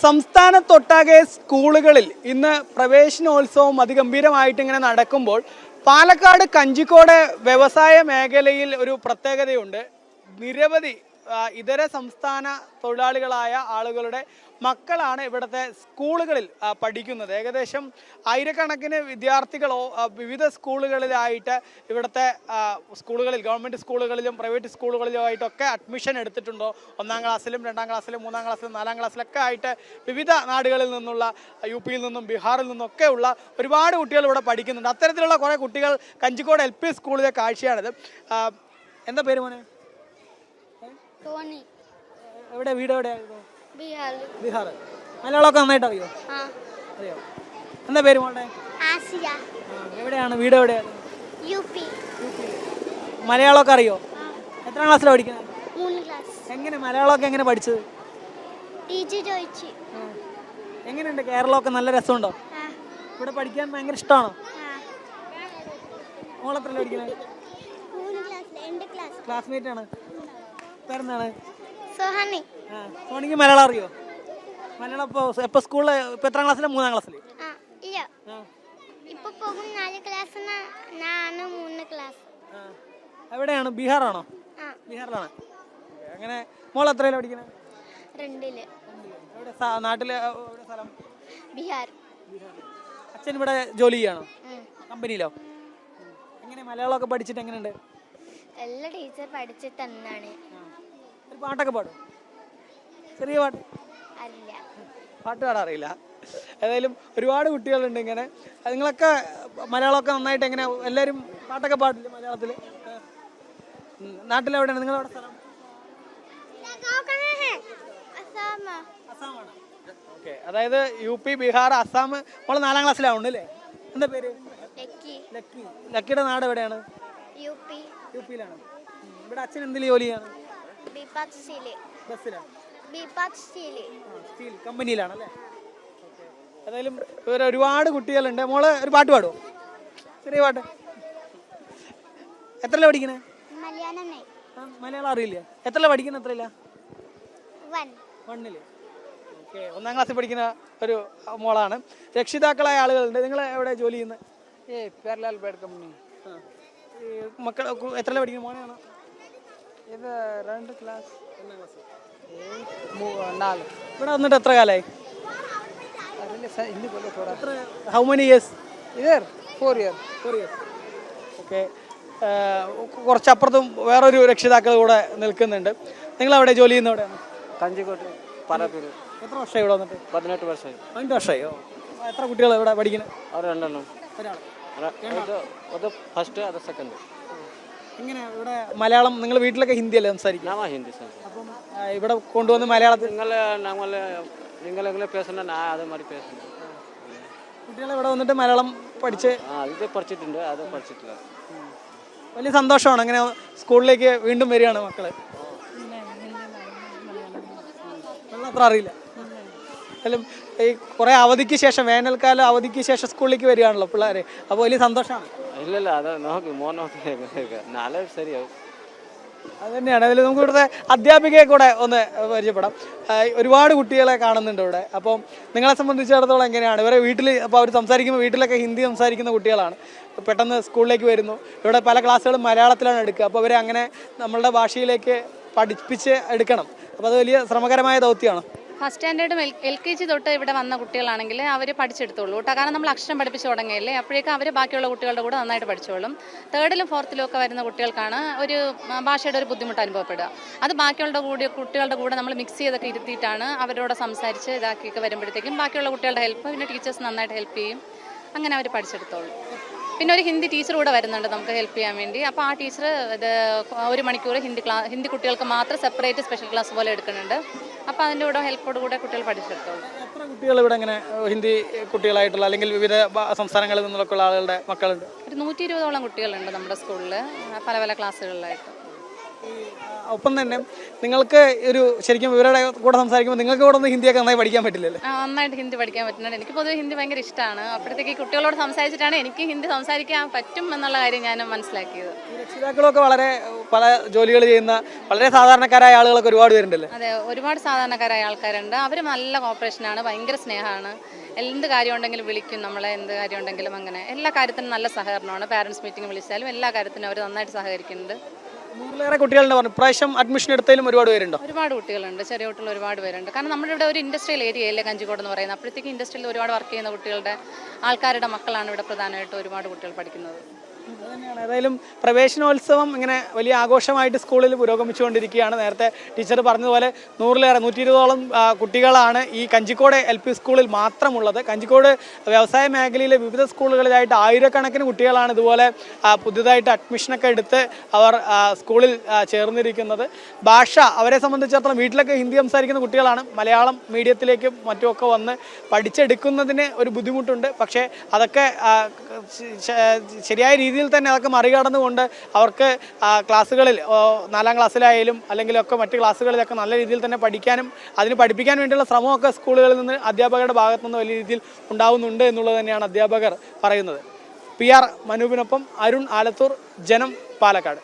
സംസ്ഥാനത്തൊട്ടാകെ സ്കൂളുകളിൽ ഇന്ന് പ്രവേശനോത്സവം അതിഗംഭീരമായിട്ട് ഇങ്ങനെ നടക്കുമ്പോൾ പാലക്കാട് കഞ്ചിക്കോട് വ്യവസായ മേഖലയിൽ ഒരു പ്രത്യേകതയുണ്ട്. നിരവധി ഇതര സംസ്ഥാന തൊഴിലാളികളായ ആളുകളുടെ മക്കളാണ് ഇവിടുത്തെ സ്കൂളുകളിൽ പഠിക്കുന്നത്. ഏകദേശം ആയിരക്കണക്കിന് വിദ്യാർത്ഥികളോ വിവിധ സ്കൂളുകളിലായിട്ട് ഇവിടുത്തെ സ്കൂളുകളിൽ, ഗവൺമെൻറ് സ്കൂളുകളിലും പ്രൈവറ്റ് സ്കൂളുകളിലുമായിട്ടൊക്കെ അഡ്മിഷൻ എടുത്തിട്ടുണ്ടോ. 1-ാം ക്ലാസ്സിലും 2-ാം ക്ലാസ്സിലും 3-ാം ക്ലാസ്സിലും 4-ാം ക്ലാസ്സിലൊക്കെ ആയിട്ട് വിവിധ നാടുകളിൽ നിന്നുള്ള, യു-പിയിൽ നിന്നും ബീഹാറിൽ നിന്നൊക്കെ ഉള്ള ഒരുപാട് കുട്ടികൾ ഇവിടെ പഠിക്കുന്നുണ്ട്. അത്തരത്തിലുള്ള കുറേ കുട്ടികൾ കഞ്ചിക്കോട് LP സ്കൂളിലെ കാഴ്ചയാണിത്. എന്താ പേര് മോനെ? എവിടെ വീട്? എവിടെയായിരുന്നു? ബീഹാർ. മലയാളമൊക്കെ നന്നായിട്ട് അറിയോ? അറിയോ? എന്താ പേര് മോളുടെ? എവിടെയാണ് വീട്? എവിടെയാണ്? യുപി. മലയാളമൊക്കെ അറിയോ? എത്രാം ക്ലാസ്സിലാണ് പഠിക്കുന്നത്? 3 ക്ലാസ്. എങ്ങനെ മലയാളമൊക്കെ എങ്ങനെ പഠിച്ചത്? ടീച്ചർ ചോദിച്ചു. എങ്ങനെയുണ്ട്? കേരളമൊക്കെ നല്ല രസമുണ്ടോ? ഇവിടെ പഠിക്കാൻ ഭയങ്കര ഇഷ്ടമാണോ? മോളെത്രല്ല പഠിക്കുന്നത്? 3 ക്ലാസ്. ക്ലാസ്മേറ്റ് ആണ്. പേരെന്താണ്? സോഹനി. സോണിക്ക് മലയാളം അറിയോ? മലയാളം ഇപ്പൊ സ്കൂളിൽ ഇപ്പൊ എത്രാം ക്ലാസ്സിലാണ്? 3-ാം ക്ലാസ്സിൽ. ഇല്ല, ഇപ്പൊ പോകും 4 ക്ലാസ്. ഞാൻ 3 ക്ലാസ്. എവിടെയാണ്? ബീഹാറാണോ? ബീഹാറിലാണ്. അങ്ങനെ മോൾ എത്രയിലാണ് പഠിക്കുന്നത്? 2-ല്. എവിടെ നാട്ടില്? എവിടെ സ്ഥലം? ബീഹാർ. അച്ഛൻ ഇവിടെ ജോലി ചെയ്യണോ? കമ്പനിയിലോ? എങ്ങനെ മലയാളമൊക്കെ പഠിച്ചിട്ട് എങ്ങനെയുണ്ട്? എല്ലാ ടീച്ചർ പഠിച്ചിട്ട് തന്നാണ്. ഒരു പാട്ടൊക്കെ പാടും? ചെറിയ പാട്ട്? അറിയില്ല. പാട്ട് പാടാൻ അറിയില്ല. ഏതായാലും ഒരുപാട് കുട്ടികളുണ്ട് ഇങ്ങനെ. നിങ്ങളൊക്കെ മലയാളമൊക്കെ നന്നായിട്ട് എങ്ങനെ എല്ലാവരും പാട്ടൊക്കെ പാടില്ല മലയാളത്തിൽ? നാട്ടിലെവിടെയാണ്? നിങ്ങളെവിടെ സ്ഥലം? അസാമാണ്. ഓക്കെ. അതായത് UP, ബീഹാർ, അസാം. നമ്മൾ 4-ാം ക്ലാസ്സിലാവുണ്ട് അല്ലേ? എന്താ പേര്? ലക്കി. ലക്കിയുടെ നാട് എവിടെയാണ്? യുപിയിലാണ്. ഇവിടെ അച്ഛൻ എന്തിൽ ജോലിയാണ്? ബസ്സിലാണ്. സ്റ്റീൽ കമ്പനിയിലാണ് അല്ലേ? ഏതായാലും ഇവർ ഒരുപാട് കുട്ടികളുണ്ട്. മോള് ഒരു പാട്ട് പാടുമോ? ചെറിയ പാട്ട്. എത്രല്ല പഠിക്കണേ? മലയാളം അറിയില്ല. എത്രല്ല പഠിക്കുന്നത്? എത്രയില്ല? 1-ല്. ഓക്കെ. 1-ാം ക്ലാസ്സിൽ പഠിക്കുന്ന ഒരു മോളാണ്. രക്ഷിതാക്കളായ ആളുകളുണ്ട്. നിങ്ങൾ എവിടെ ജോലി ചെയ്യുന്നത്? പേർലാൽ ബേഡ് കമ്പനി. മക്കൾ എത്രല്ല പഠിക്കുന്ന മോനാണോ? ഇത് 2 ക്ലാസ്. 1-ാം ക്ലാസ്. 4. ഇവിടെ വന്നിട്ട് എത്ര കാലമായി? How many years? Year 4 year. Okay. കുറച്ചപ്പുറത്തും വേറൊരു രക്ഷിതാക്കൾ കൂടെ നിൽക്കുന്നുണ്ട്. നിങ്ങൾ അവിടെ ജോലി ചെയ്യുന്ന എവിടെയാണ്? കഞ്ചിക്കോട്ട് പാലപ്പൂർ. എത്ര വർഷമായി ഇവിടെ വന്നിട്ട്? 18 വർഷമായി. 18 വർഷമായി. എത്ര കുട്ടികൾ ഇവിടെ പഠിക്കുന്നത്? അവർ 2 ഒരാൾ. അത് ഫസ്റ്റ്, അത് സെക്കൻഡ്. എങ്ങനെ ഇവിടെ മലയാളം നിങ്ങൾ വീട്ടിലൊക്കെ ഹിന്ദി അല്ലേ സംസാരിക്കും? ഹിന്ദി. അപ്പം ഇവിടെ കൊണ്ടുവന്ന് മലയാളത്തിൽ നിങ്ങൾ പേസണ്ട, അത് മാറി പേസണ്ട. കുട്ടികളെ ഇവിടെ വന്നിട്ട് മലയാളം പഠിച്ച് ഇത് പഠിച്ചിട്ടുണ്ട്, അത് പഠിച്ചിട്ടില്ല. വലിയ സന്തോഷമാണ്. അങ്ങനെ സ്കൂളിലേക്ക് വീണ്ടും വരികയാണ് മക്കള്. അത്ര അറിയില്ല. എന്നാലും ഈ കുറേ അവധിക്ക് ശേഷം, വേനൽക്കാല അവധിക്ക് ശേഷം സ്കൂളിലേക്ക് വരികയാണല്ലോ പിള്ളേർ. അപ്പോൾ വലിയ സന്തോഷമാണ്. ഇല്ലല്ല, അത് നോക്കി നാളെ ശരിയാവും. അത് തന്നെയാണ്. അതിൽ നമുക്ക് ഇവിടുത്തെ അധ്യാപികയെ കൂടെ ഒന്ന് പരിചയപ്പെടാം. ഒരുപാട് കുട്ടികളെ കാണുന്നുണ്ട് ഇവിടെ. അപ്പം നിങ്ങളെ സംബന്ധിച്ചിടത്തോളം എങ്ങനെയാണ് ഇവരെ വീട്ടിൽ? അപ്പോൾ അവർ സംസാരിക്കുമ്പോൾ വീട്ടിലൊക്കെ ഹിന്ദി സംസാരിക്കുന്ന കുട്ടികളാണ്. പെട്ടെന്ന് സ്കൂളിലേക്ക് വരുന്നു. ഇവിടെ പല ക്ലാസ്സുകളും മലയാളത്തിലാണ് എടുക്കുക. അപ്പോൾ അവരെ അങ്ങനെ നമ്മളുടെ ഭാഷയിലേക്ക് പഠിപ്പിച്ച് എടുക്കണം. അപ്പോൾ അത് വലിയ ശ്രമകരമായ ദൗത്യമാണ്. ഫസ്റ്റ് സ്റ്റാൻഡേർഡും LKG തൊട്ട് ഇവിടെ വന്ന കുട്ടികളാണെങ്കിൽ അവർ പഠിച്ചെടുത്തോളൂ കേട്ടോ. കാരണം നമ്മൾ അക്ഷരം പഠിപ്പിച്ച് തുടങ്ങിയല്ലേ, അപ്പോഴേക്കും അവർ ബാക്കിയുള്ള കുട്ടികളുടെ കൂടെ നന്നായിട്ട് പഠിച്ചോളും. 3-ലും 4-ലും ഒക്കെ വരുന്ന കുട്ടികൾക്കാണ് ഒരു ഭാഷയുടെ ഒരു ബുദ്ധിമുട്ട് അനുഭവപ്പെടുക. അത് ബാക്കിയുള്ള കുട്ടികളുടെ കൂടെ നമ്മൾ മിക്സ് ചെയ്തൊക്കെ ഇരുത്തിയിട്ടാണ് അവരോട് സംസാരിച്ച് ഇതാക്കിയൊക്കെ വരുമ്പോഴത്തേക്കും ബാക്കിയുള്ള കുട്ടികളുടെ ഹെൽപ്പ്, പിന്നെ ടീച്ചേഴ്സ് നന്നായിട്ട് ഹെൽപ്പ് ചെയ്യും. അങ്ങനെ അവർ പഠിച്ചെടുത്തോളും. പിന്നെ ഒരു ഹിന്ദി ടീച്ചർ കൂടെ വരുന്നുണ്ട് നമുക്ക് ഹെൽപ്പ് ചെയ്യാൻ വേണ്ടി. അപ്പോൾ ആ ടീച്ചർ ഇത് 1 മണിക്കൂർ ഹിന്ദി കുട്ടികൾക്ക് മാത്രം സെപ്പറേറ്റ് സ്പെഷ്യൽ ക്ലാസ് പോലെ എടുക്കുന്നുണ്ട്. അപ്പോൾ അതിൻ്റെ കൂടെ ഹെൽപ്പോട് കൂടെ കുട്ടികൾ പഠിച്ചെടുത്തോളും. എത്ര കുട്ടികൾ ഇവിടെ ഇങ്ങനെ ഹിന്ദി കുട്ടികളായിട്ടുള്ള അല്ലെങ്കിൽ വിവിധ സംസ്ഥാനങ്ങളിൽ നിന്നൊക്കെയുള്ള ആളുകളുടെ മക്കളുണ്ട്? ഒരു 120ഓളം കുട്ടികളുണ്ട് നമ്മുടെ സ്കൂളിൽ, പല പല ക്ലാസ്സുകളിലായിട്ട്. ഒപ്പം തന്നെ നിങ്ങൾക്ക് ഒരു ശരിക്കും ഇവരുടെ കൂടെ സംസാരിക്കുമ്പോൾ നിങ്ങൾക്ക് കൂടെ ഒന്ന് ഹിന്ദിയൊക്കെ നന്നായി പഠിക്കാൻ പറ്റില്ലല്ലേ? നന്നായിട്ട് ഹിന്ദി പഠിക്കാൻ പറ്റുന്നുണ്ട്. എനിക്ക് പൊതുവെ ഹിന്ദി ഭയങ്കര ഇഷ്ടമാണ്. അപ്പോഴത്തേക്ക് കുട്ടികളോട് സംസാരിച്ചിട്ടാണ് എനിക്ക് ഹിന്ദി സംസാരിക്കാൻ പറ്റും എന്നുള്ള കാര്യം ഞാൻ മനസ്സിലാക്കിയത്. രക്ഷിതാക്കളൊക്കെ വളരെ പല ജോലികൾ ചെയ്യുന്ന വളരെ സാധാരണക്കാരായ ആളുകളൊക്കെ ഒരുപാട് പേരുണ്ടല്ലേ? അതെ, ഒരുപാട് സാധാരണക്കാരായ ആൾക്കാരുണ്ട്. അവർ നല്ല കോപ്പറേഷനാണ്, ഭയങ്കര സ്നേഹമാണ്. എന്ത് കാര്യം ഉണ്ടെങ്കിലും വിളിക്കും നമ്മളെ, എന്ത് കാര്യം ഉണ്ടെങ്കിലും അങ്ങനെ എല്ലാ കാര്യത്തിനും നല്ല സഹകരണമാണ്. പാരൻസ് മീറ്റിംഗ് വിളിച്ചാലും എല്ലാ കാര്യത്തിനും അവർ നന്നായിട്ട് സഹകരിക്കുന്നുണ്ട്. 100-ലേറെ കുട്ടികളുണ്ട് പറഞ്ഞു. ഇപ്രാവശ്യം അഡ്മിഷൻ എടുത്തതിലും ഒരുപാട് പേരുണ്ടോ? ഒരുപാട് കുട്ടികളുണ്ട്, ചെറിയ കുട്ടികൾ ഒരുപാട് പേരുണ്ട്. കാരണം നമ്മുടെ ഇവിടെ ഒരു ഇൻഡസ്ട്രിയൽ ഏരിയ അല്ലേ കഞ്ചിക്കോട് എന്ന് പറയുന്നത്. അപ്പോഴത്തേക്ക് ഇൻഡസ്ട്രിയിൽ ഒരുപാട് വർക്ക് ചെയ്യുന്ന കുട്ടികളുടെ ആൾക്കാരുടെ മക്കളാണ് ഇവിടെ പ്രധാനമായിട്ട് ഒരുപാട് കുട്ടികൾ പഠിക്കുന്നത്. ഏതായാലും പ്രവേശനോത്സവം ഇങ്ങനെ വലിയ ആഘോഷമായിട്ട് സ്കൂളിൽ പുരോഗമിച്ചുകൊണ്ടിരിക്കുകയാണ്. നേരത്തെ ടീച്ചർ പറഞ്ഞതുപോലെ 120ഓളം കുട്ടികളാണ് ഈ കഞ്ചിക്കോട് LP സ്കൂളിൽ മാത്രമുള്ളത്. കഞ്ചിക്കോട് വ്യവസായ മേഖലയിലെ വിവിധ സ്കൂളുകളിലായിട്ട് ആയിരക്കണക്കിന് കുട്ടികളാണ് ഇതുപോലെ പുതുതായിട്ട് അഡ്മിഷനൊക്കെ എടുത്ത് അവർ സ്കൂളിൽ ചേർന്നിരിക്കുന്നത്. ഭാഷ അവരെ സംബന്ധിച്ചിടത്തോളം വീട്ടിലൊക്കെ ഹിന്ദി സംസാരിക്കുന്ന കുട്ടികളാണ്. മലയാളം മീഡിയത്തിലേക്കും മറ്റുമൊക്കെ വന്ന് പഠിച്ചെടുക്കുന്നതിന് ഒരു ബുദ്ധിമുട്ടുണ്ട്. പക്ഷേ അതൊക്കെ ശരിയായ രീതിയിൽ തന്നെ അതൊക്കെ മറികടന്നുകൊണ്ട് അവർക്ക് ക്ലാസ്സുകളിൽ 4ാം ക്ലാസ്സിലായാലും അല്ലെങ്കിലൊക്കെ മറ്റ് ക്ലാസ്സുകളിലൊക്കെ നല്ല രീതിയിൽ തന്നെ പഠിക്കാനും അതിന് പഠിപ്പിക്കാൻ വേണ്ടിയുള്ള ശ്രമമൊക്കെ സ്കൂളുകളിൽ നിന്ന് അധ്യാപകരുടെ ഭാഗത്തു നിന്ന് വലിയ രീതിയിൽ ഉണ്ടാവുന്നുണ്ട് എന്നുള്ളത് തന്നെയാണ് അധ്യാപകർ പറയുന്നത്. PR മനൂപിനൊപ്പം അരുൺ ആലത്തൂർ, ജനം, പാലക്കാട്.